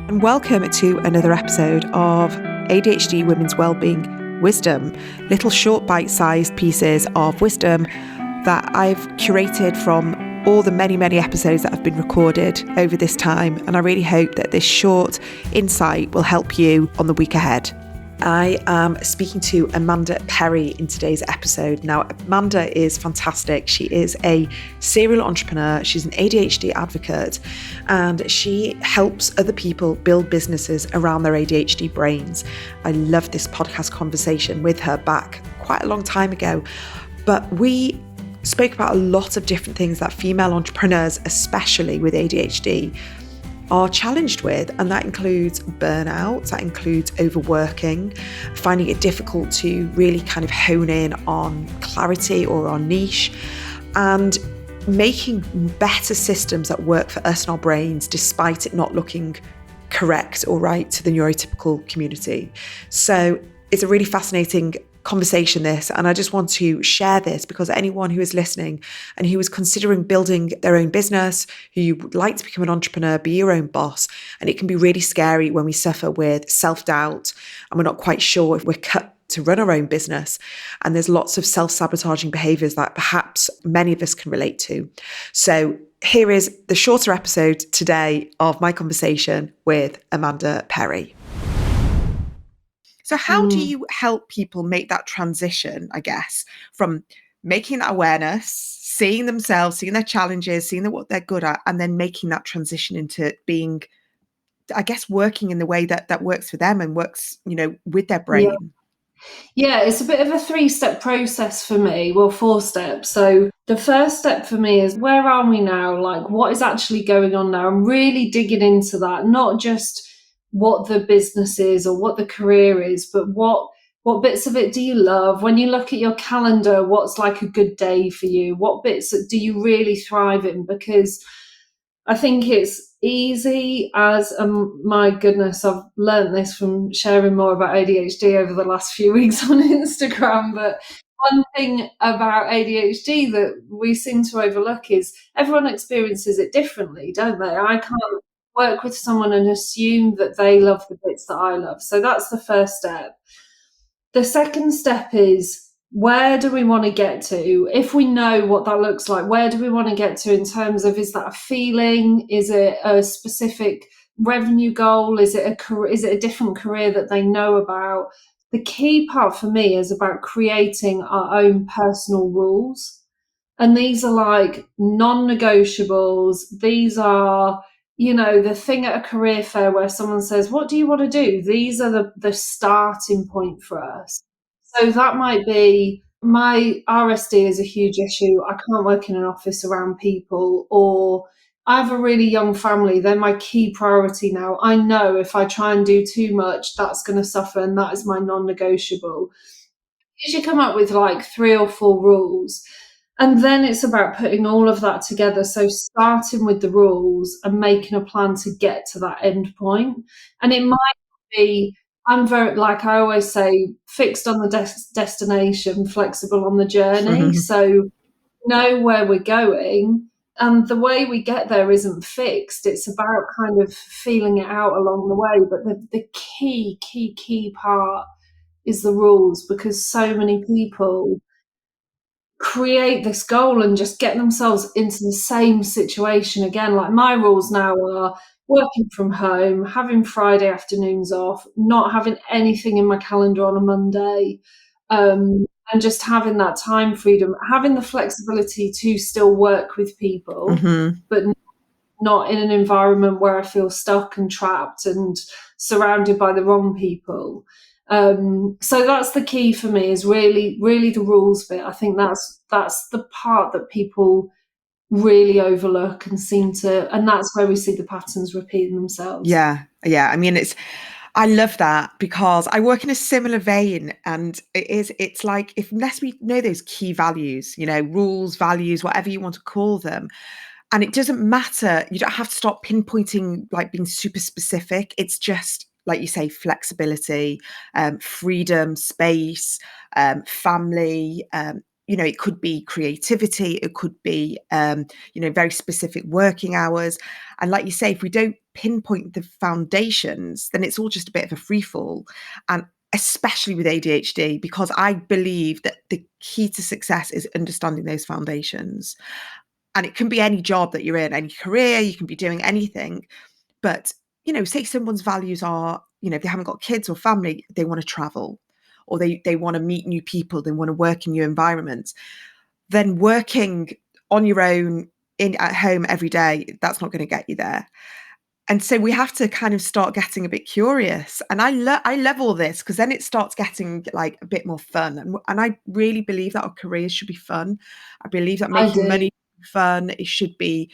and welcome to another episode of ADHD Women's Wellbeing Wisdom, little short bite-sized pieces of wisdom that I've curated from all the many episodes that have been recorded over this time, and I really hope that this short insight will help you on the week ahead. I am speaking to Amanda Perry in today's episode. Now, Amanda is fantastic. She is a serial entrepreneur. She's an ADHD advocate, and she helps other people build businesses around their ADHD brains. I love this podcast conversation with her back quite a long time ago, but we spoke about a lot of different things that female entrepreneurs, especially with ADHD, are challenged with, and that includes burnout, that includes overworking, finding it difficult to really kind of hone in on clarity or on niche, and making better systems that work for us and our brains despite it not looking correct or right to the neurotypical community. So it's a really fascinating conversation, this, and I just want to share this because anyone who is listening and who is considering building their own business, who would like to become an entrepreneur, be your own boss, and it can be really scary when we suffer with self-doubt and we're not quite sure if we're cut to run our own business, and there's lots of self-sabotaging behaviors that perhaps many of us can relate to. So here is the shorter episode today of my conversation with Amanda Perry. So how do you help people make that transition, I guess, from making that awareness, seeing themselves, seeing their challenges, seeing what they're good at, and then making that transition into being, I guess, working in the way that works for them and works, with their brain? Yeah, it's a bit of a 3-step process for me. Well, 4 steps. So the first step for me is, where are we now? Like, what is actually going on now? I'm really digging into that, not just what the business is or what the career is, but what bits of it do you love? When you look at your calendar, what's like a good day for you? What bits do you really thrive in? Because I think it's easy as, my goodness, I've learned this from sharing more about ADHD over the last few weeks on Instagram, but one thing about ADHD that we seem to overlook is everyone experiences it differently, don't they? I can't work with someone and assume that they love the bits that I love. So that's the first step. The second step is, where do we want to get to? If we know what that looks like, where do we want to get to in terms of, is that a feeling? Is it a specific revenue goal? Is it a different career that they know about? The key part for me is about creating our own personal rules. And these are like non-negotiables. These are, the thing at a career fair where someone says, what do you want to do? These are the starting point for us. So that might be, my RSD is a huge issue. I can't work in an office around people, or I have a really young family. They're my key priority now. I know if I try and do too much, that's going to suffer, and that is my non-negotiable. You should come up with like 3 or 4 rules. And then it's about putting all of that together. So starting with the rules and making a plan to get to that end point. And it might be, I'm very, like I always say, fixed on the destination, flexible on the journey. So know where we're going. And the way we get there isn't fixed. It's about kind of feeling it out along the way. But the key part is the rules, because so many people create this goal and just get themselves into the same situation again. Like, my rules now are working from home, having Friday afternoons off, not having anything in my calendar on a Monday, and just having that time freedom, having the flexibility to still work with people, but not in an environment where I feel stuck and trapped and surrounded by the wrong people. So that's the key for me, is really the rules bit. I think that's the part that people really overlook and and that's where we see the patterns repeating themselves. Yeah. I mean, I love that, because I work in a similar vein, and it's like, unless we know those key values, rules, values, whatever you want to call them, and it doesn't matter, you don't have to start pinpointing, like being super specific. It's just, like you say, flexibility, freedom, space, family, it could be creativity, it could be, very specific working hours. And like you say, if we don't pinpoint the foundations, then it's all just a bit of a free fall. And especially with ADHD, because I believe that the key to success is understanding those foundations. And it can be any job that you're in, any career, you can be doing anything. But, say someone's values are, if they haven't got kids or family, they want to travel, or they want to meet new people, they want to work in new environments. Then working on your own at home every day, that's not going to get you there. And so we have to kind of start getting a bit curious. And I love all this, because then it starts getting like a bit more fun. And I really believe that our careers should be fun. I believe that I making do. money should be fun. It should be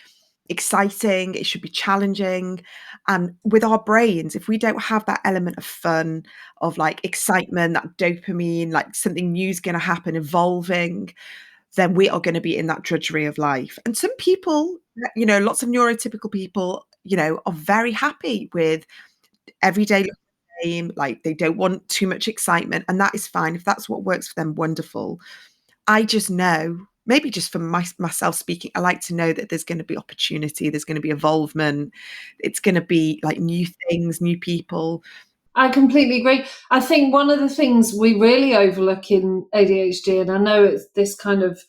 exciting. It should be challenging. And with our brains, if we don't have that element of fun, of like excitement, that dopamine, like something new is going to happen, evolving, then we are going to be in that drudgery of life. And some people, lots of neurotypical people, are very happy with everyday looking the same. Like, they don't want too much excitement, and that is fine. If that's what works for them, wonderful. I just know, maybe just for myself speaking, I like to know that there's going to be opportunity, there's going to be involvement, it's going to be like new things, new people. I completely agree. I think one of the things we really overlook in ADHD, and I know this kind of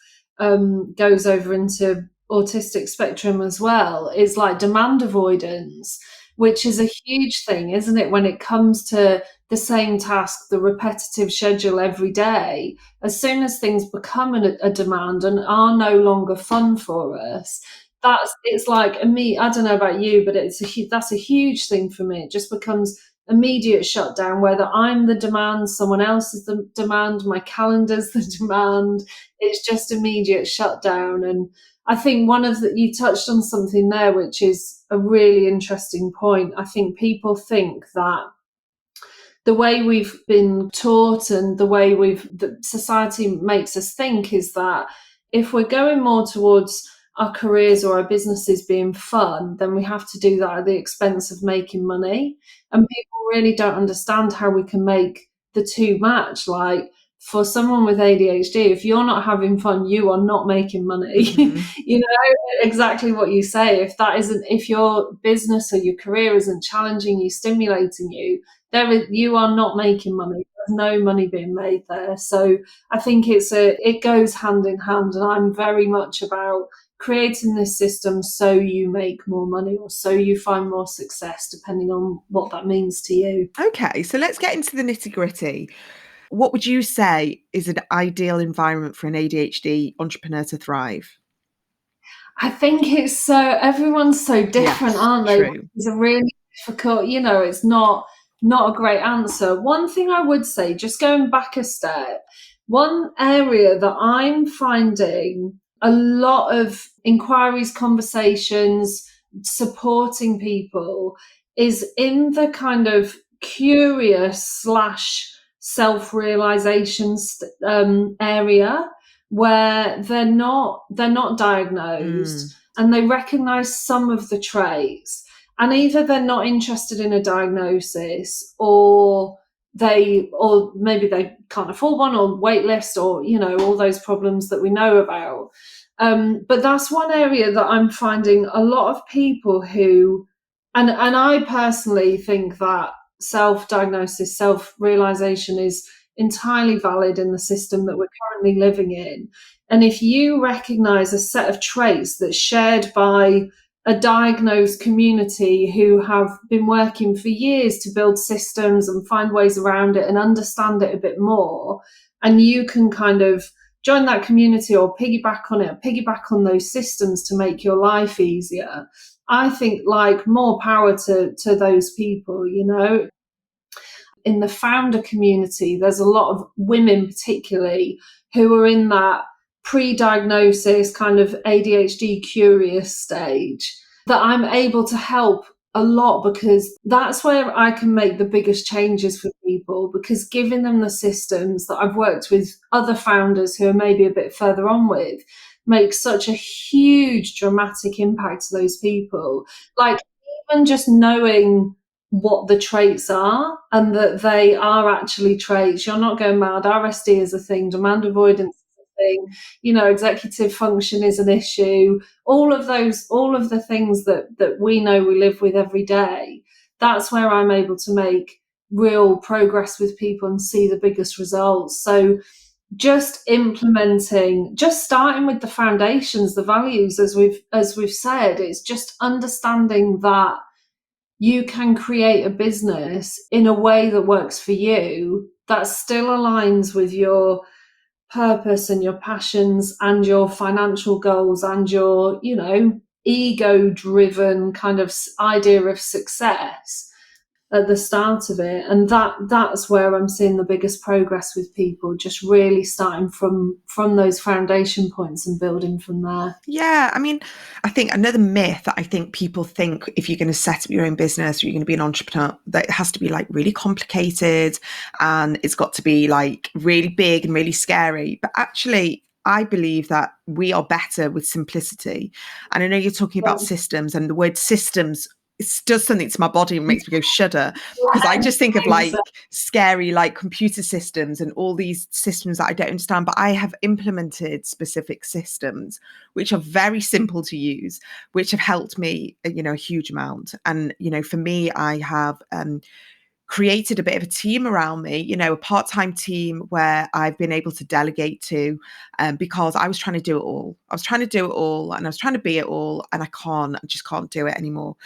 goes over into autistic spectrum as well, is like demand avoidance, which is a huge thing, isn't it? When it comes to the same task, the repetitive schedule every day, as soon as things become a demand and are no longer fun for us, it's like me. I don't know about you, but that's a huge thing for me. It just becomes immediate shutdown, whether I'm the demand, someone else is the demand, my calendar's the demand. It's just immediate shutdown. And I think you touched on something there, which is a really interesting point. I think people think that the way we've been taught and the way the society makes us think is that if we're going more towards our careers or our businesses being fun, then we have to do that at the expense of making money. And people really don't understand how we can make the two match. Like, for someone with ADHD, if you're not having fun, you are not making money. Mm-hmm. Exactly what you say. If your business or your career isn't challenging you, stimulating you, you are not making money. There's no money being made there. So I think it goes hand in hand, and I'm very much about creating this system so you make more money or so you find more success, depending on what that means to you. Okay, so let's get into the nitty-gritty. What would you say is an ideal environment for an ADHD entrepreneur to thrive? I think everyone's so different, Yes, aren't they? true. It's a really difficult, it's not a great answer. One thing I would say, just going back a step, one area that I'm finding a lot of inquiries, conversations, supporting people is in the kind of curious / self-realization area, where they're not diagnosed and they recognize some of the traits, and either they're not interested in a diagnosis, or maybe they can't afford one, or wait list, or all those problems that we know about. But that's one area that I'm finding a lot of people who, and I personally think that self-diagnosis, self-realization is entirely valid in the system that we're currently living in. And if you recognize a set of traits that's shared by a diagnosed community who have been working for years to build systems and find ways around it and understand it a bit more, and you can kind of join that community or piggyback on it, piggyback on those systems to make your life easier, I think, like, more power to those people. In the founder community, there's a lot of women particularly who are in that pre-diagnosis kind of ADHD curious stage that I'm able to help a lot, because that's where I can make the biggest changes for people, because giving them the systems that I've worked with other founders who are maybe a bit further on with makes such a huge dramatic impact to those people. Like, even just knowing what the traits are and that they are actually traits. You're not going mad. RSD is a thing. Demand avoidance is something, executive function is an issue, all of the things that we know we live with every day. That's where I'm able to make real progress with people and see the biggest results. So just implementing, just starting with the foundations, the values, as we've said, it's just understanding that you can create a business in a way that works for you, that still aligns with your purpose and your passions and your financial goals and your, ego driven kind of idea of success at the start of it. And that's where I'm seeing the biggest progress with people, just really starting from those foundation points and building from there. Yeah, I mean, I think another myth that I think people think, if you're going to set up your own business or you're going to be an entrepreneur, that it has to be like really complicated and it's got to be like really big and really scary. But actually, I believe that we are better with simplicity. And I know you're talking about systems, and the word systems, it does something to my body and makes me go shudder, because I just think of like scary, like computer systems and all these systems that I don't understand. But I have implemented specific systems which are very simple to use, which have helped me, a huge amount. And, for me, I have created a bit of a team around me, a part-time team where I've been able to delegate to, because I was trying to do it all. And I was trying to be it all, and I just can't do it anymore.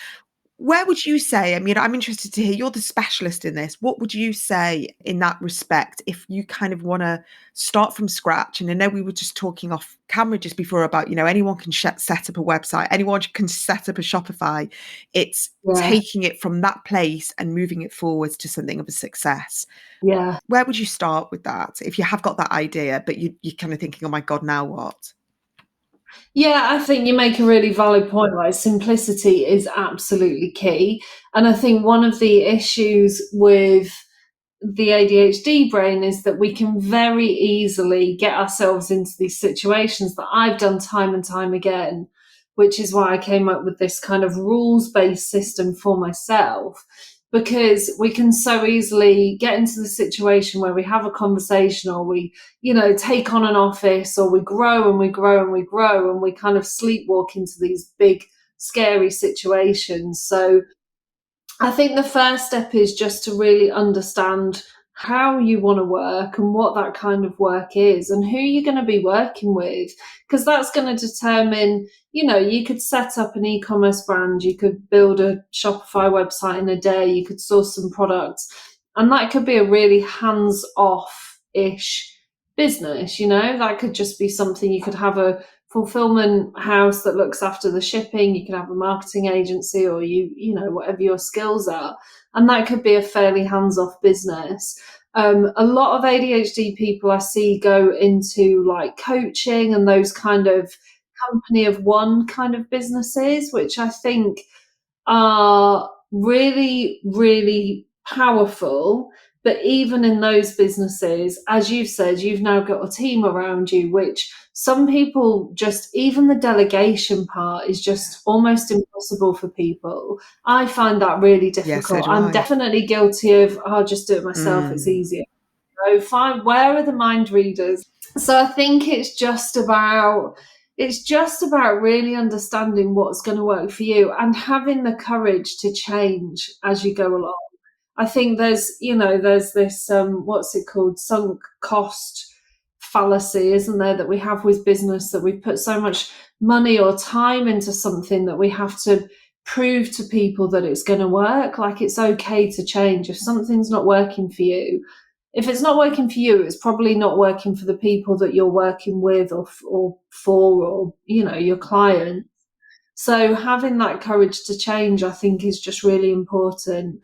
Where would you say, I mean, I'm interested to hear, you're the specialist in this. What would you say in that respect, if you kind of want to start from scratch? And I know we were just talking off camera just before about, anyone can set up a website, anyone can set up a Shopify. It's taking it from that place and moving it forwards to something of a success. Yeah. Where would you start with that? If you have got that idea, but you're kind of thinking, oh my God, now what? Yeah, I think you make a really valid point. Like, simplicity is absolutely key. And I think one of the issues with the ADHD brain is that we can very easily get ourselves into these situations that I've done time and time again, which is why I came up with this kind of rules-based system for myself, because we can so easily get into the situation where we have a conversation, or we, take on an office, or we grow and we grow and we grow, and we kind of sleepwalk into these big, scary situations. So I think the first step is just to really understand how you want to work and what that kind of work is and who you're going to be working with, because that's going to determine, you could set up an e-commerce brand, you could build a Shopify website in a day, you could source some products, and that could be a really hands-off-ish business. That could just be something. You could have a fulfillment house that looks after the shipping, you can have a marketing agency, or whatever your skills are, and that could be a fairly hands-off business. A lot of ADHD people I see go into like coaching and those kind of company of one kind of businesses, which I think are really, really powerful. But even in those businesses, as you've said, you've now got a team around you, which some people just, even the delegation part is just almost impossible for people. I find that really difficult. Yeah, so I'm definitely guilty of, I'll just do it myself, it's easier. So fine, where are the mind readers? So I think it's just about really understanding what's going to work for you and having the courage to change as you go along. I think there's this, what's it called? Sunk cost fallacy, isn't there, that we have with business, that we put so much money or time into something that we have to prove to people that it's going to work. Like, it's okay to change. If something's not working for you, if it's not working for you, it's probably not working for the people that you're working with or for, or, your clients. So having that courage to change, I think, is just really important.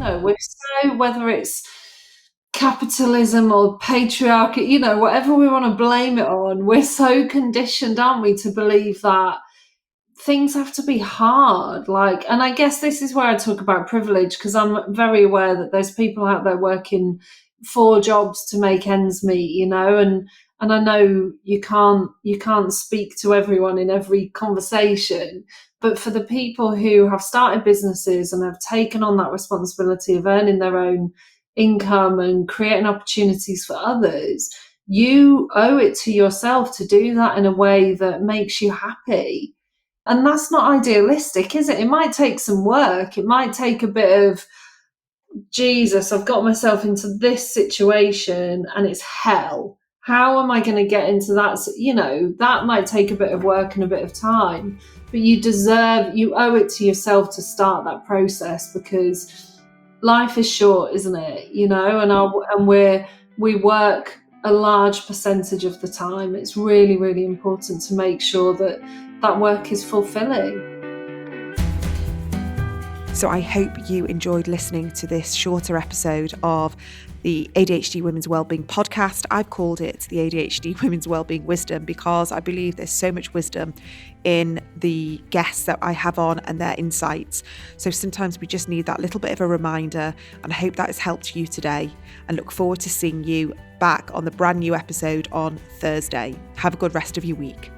We're so, whether it's capitalism or patriarchy, whatever we want to blame it on, we're so conditioned, aren't we, to believe that things have to be hard. Like, and I guess this is where I talk about privilege, because I'm very aware that there's people out there working 4 jobs to make ends meet, and I know you can't speak to everyone in every conversation, but for the people who have started businesses and have taken on that responsibility of earning their own income and creating opportunities for others, you owe it to yourself to do that in a way that makes you happy. And that's not idealistic, is it? It might take some work. It might take a bit of, Jesus, I've got myself into this situation and it's hell. How am I going to get into that? That might take a bit of work and a bit of time, but you owe it to yourself to start that process, because life is short, isn't it? And we work a large percentage of the time. It's really, really important to make sure that work is fulfilling. So I hope you enjoyed listening to this shorter episode of the ADHD Women's Wellbeing podcast. I've called it the ADHD Women's Wellbeing Wisdom because I believe there's so much wisdom in the guests that I have on and their insights. So sometimes we just need that little bit of a reminder, and I hope that has helped you today, and look forward to seeing you back on the brand new episode on Thursday. Have a good rest of your week.